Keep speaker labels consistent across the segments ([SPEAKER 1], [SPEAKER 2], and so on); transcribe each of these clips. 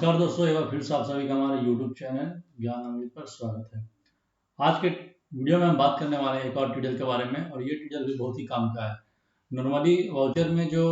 [SPEAKER 1] नमस्कार दोस्तों, एक बार फिर से आप सभी का हमारे YouTube चैनल ज्ञान अमृत पर स्वागत है। आज के वीडियो में हम बात करने वाले हैं एक और ट्यूटोरियल के बारे में, और ये ट्यूटोरियल भी बहुत ही काम का है। नॉर्मली वाउचर में जो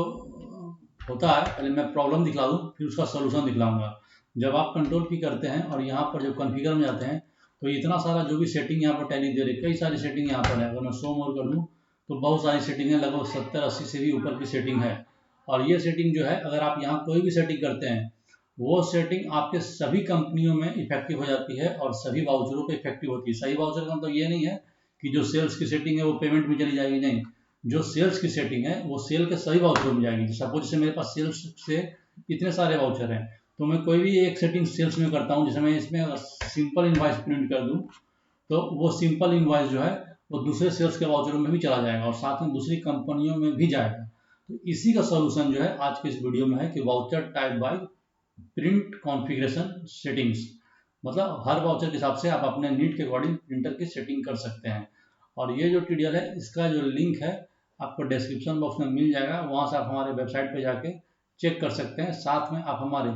[SPEAKER 1] होता है, पहले मैं प्रॉब्लम दिखला दूँ, फिर उसका सोल्यूशन दिखलाऊंगा। जब आप कंट्रोल की करते हैं और यहाँ पर जब कॉन्फ़िगर में जाते हैं तो इतना सारा जो भी सेटिंग यहाँ पर टैली दे रही है, कई सारी सेटिंग यहाँ पर है। अगर मैं शो मोर कर दूँ तो बहुत सारी सेटिंग है, लगभग 70-80 से भी ऊपर की सेटिंग है। और ये सेटिंग जो है, अगर आप यहाँ कोई भी सेटिंग करते हैं वो सेटिंग आपके सभी कंपनियों में इफेक्टिव हो जाती है और सभी वाउचरों पे इफेक्टिव होती है। सही वाउचर का मतलब ये नहीं है कि जो सेल्स की सेटिंग है वो पेमेंट में चली जाएगी, नहीं। जो सेल्स की सेटिंग है वो सेल के सभी वाउचरों में जाएगी। सपोज जैसे मेरे पास सेल्स से इतने सारे वाउचर हैं, तो मैं कोई भी एक सेटिंग सेल्स में करता हूँ। जैसे मैं इसमें अगर सिंपल इनवॉइस प्रिंट कर दूँ तो वो सिंपल इनवॉइस जो है वो दूसरे सेल्स के वाउचरों में भी चला जाएगा और साथ में दूसरी कंपनियों में भी जाएगा। तो इसी का सोल्यूशन जो है आज के इस वीडियो में है कि voucher type by print configuration settings. मतलब हर वाउचर के हिसाब से आप अपने नीड के अकॉर्डिंग प्रिंटर की सेटिंग कर सकते हैं। और ये जो ट्यूटोरियल है इसका जो लिंक है आपको डिस्क्रिप्शन बॉक्स में मिल जाएगा, वहाँ से आप हमारे वेबसाइट पे जाके चेक कर सकते हैं। साथ में आप हमारे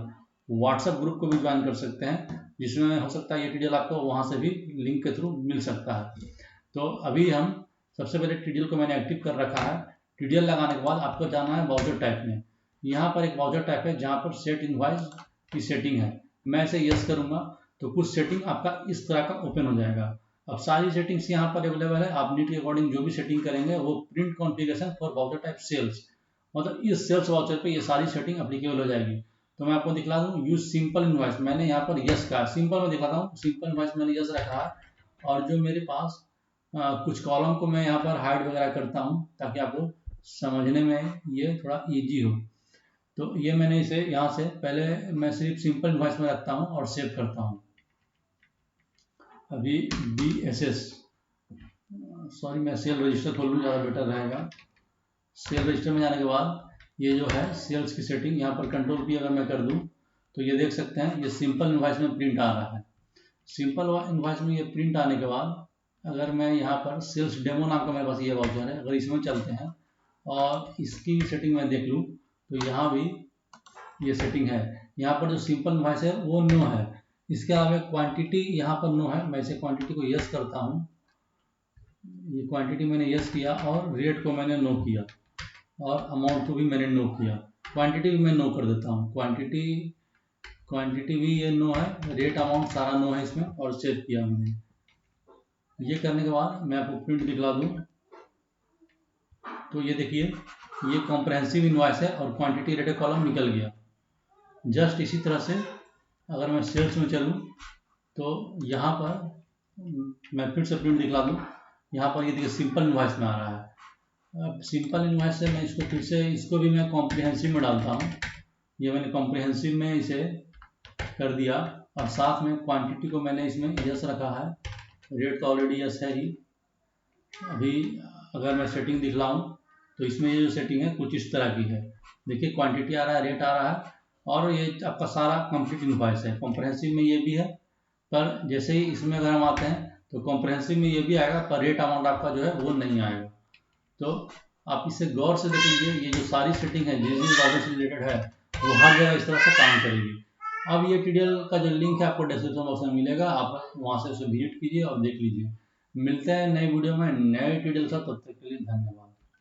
[SPEAKER 1] व्हाट्सएप ग्रुप को भी ज्वाइन कर सकते हैं, जिसमें हो सकता है ये ट्यूटोरियल आपको वहाँ से भी लिंक के थ्रू मिल सकता है। तो अभी हम सबसे पहले ट्यूटोरियल को मैंने एक्टिव कर रखा है। ट्यूटोरियल लगाने के बाद आपको जाना है वाउचर टाइप में। यहाँ पर एक वाउचर टाइप है जहाँ पर सेट इनवॉइस की सेटिंग है। मैं इसे यस करूँगा तो कुछ सेटिंग आपका इस तरह का ओपन हो जाएगा। अब सारी सेटिंग्स यहाँ पर अवेलेबल है। आप नीड के अकॉर्डिंग जो भी सेटिंग करेंगे वो print configuration for voucher type sales, मतलब इस सेल्स वाउचर पे ये सारी सेटिंग अप्लीकेबल हो जाएगी। तो मैं आपको दिखला दूँ, यूज सिंपल इनवॉइस। मैंने यहाँ पर यस कहा, सिंपल में दिखाता हूँ। सिंपल इनवॉइस मैंने यस रखा है और जो मेरे पास कुछ कॉलम को मैं यहाँ पर हाइड वगैरह करता हूँ ताकि आपको समझने में ये थोड़ा ईजी हो। तो ये मैंने इसे यहाँ से पहले मैं सिर्फ सिंपल इनवॉइस में रखता हूँ और सेव करता हूँ। अभी BSS, सॉरी, मैं सेल रजिस्टर खोल लूँ, ज़्यादा बेटर रहेगा। सेल रजिस्टर में जाने के बाद ये जो है सेल्स की सेटिंग, यहाँ पर कंट्रोल P अगर मैं कर दूँ तो ये देख सकते हैं ये सिंपल इनवॉइस में प्रिंट आ रहा है। सिंपल इनवॉइस में ये प्रिंट आने के बाद अगर मैं यहाँ पर सेल्स डेमो नाम का मेरे पास ये वाउचर है, अगर इसमें चलते हैं और इसकी सेटिंग में देख लूँ तो यहाँ भी ये सेटिंग है। यहाँ पर जो सिंपल इनवॉइस है वो नो है। इसके अलावा क्वांटिटी यहाँ पर नो है। मैं इसे क्वांटिटी को यस करता हूँ। ये क्वांटिटी मैंने यस किया और रेट को मैंने नो किया और अमाउंट को भी मैंने नो किया। क्वांटिटी भी मैं नो कर देता हूँ। क्वांटिटी भी ये नो है, रेट अमाउंट सारा नो है इसमें, और सेव किया मैंने। ये करने के बाद मैं आपको प्रिंट दिखला दूँ तो ये देखिए ये कॉम्प्रहेंसिव इनवॉइस है और क्वांटिटी रेटेड कॉलम निकल गया। जस्ट इसी तरह से अगर मैं सेल्स में चलूँ तो यहाँ पर मैं फिर से प्रिंट दिखला दूँ। यहाँ पर ये देखिए सिंपल इनवॉइस में आ रहा है। अब सिंपल इनवॉइस से मैं इसको फिर से, इसको भी मैं कॉम्प्रिहेंसिव में डालता हूँ। ये मैंने कॉम्प्रिहेंसिव में इसे कर दिया और साथ में क्वांटिटी को मैंने इसमें यस रखा है। रेट तो ऑलरेडी यस है ही। अभी अगर मैं सेटिंग दिखलाऊँ तो इसमें ये जो सेटिंग है कुछ इस तरह की है। देखिए क्वांटिटी आ रहा है, रेट आ रहा है और ये आपका सारा कंप्लीट इनवॉइस है। कॉम्प्रहेंसिव में ये भी है, पर जैसे ही इसमें अगर हम आते हैं तो कॉम्प्रहेंसिव में ये भी आएगा, पर रेट अमाउंट आपका जो है वो नहीं आएगा। तो आप इसे गौर से देखेंगे, ये जो सारी सेटिंग है जिस वाउचर से रिलेटेड है वो हर जगह इस तरह से काम करेगी। अब ये ट्यूटोरियल का जो लिंक है आपको डिस्क्रिप्शन बॉक्स में मिलेगा, आप वहाँ से उसे विजिट कीजिए और देख लीजिए। मिलते हैं नए वीडियो में नए ट्यूटोरियल के साथ, तब तक के लिए धन्यवाद।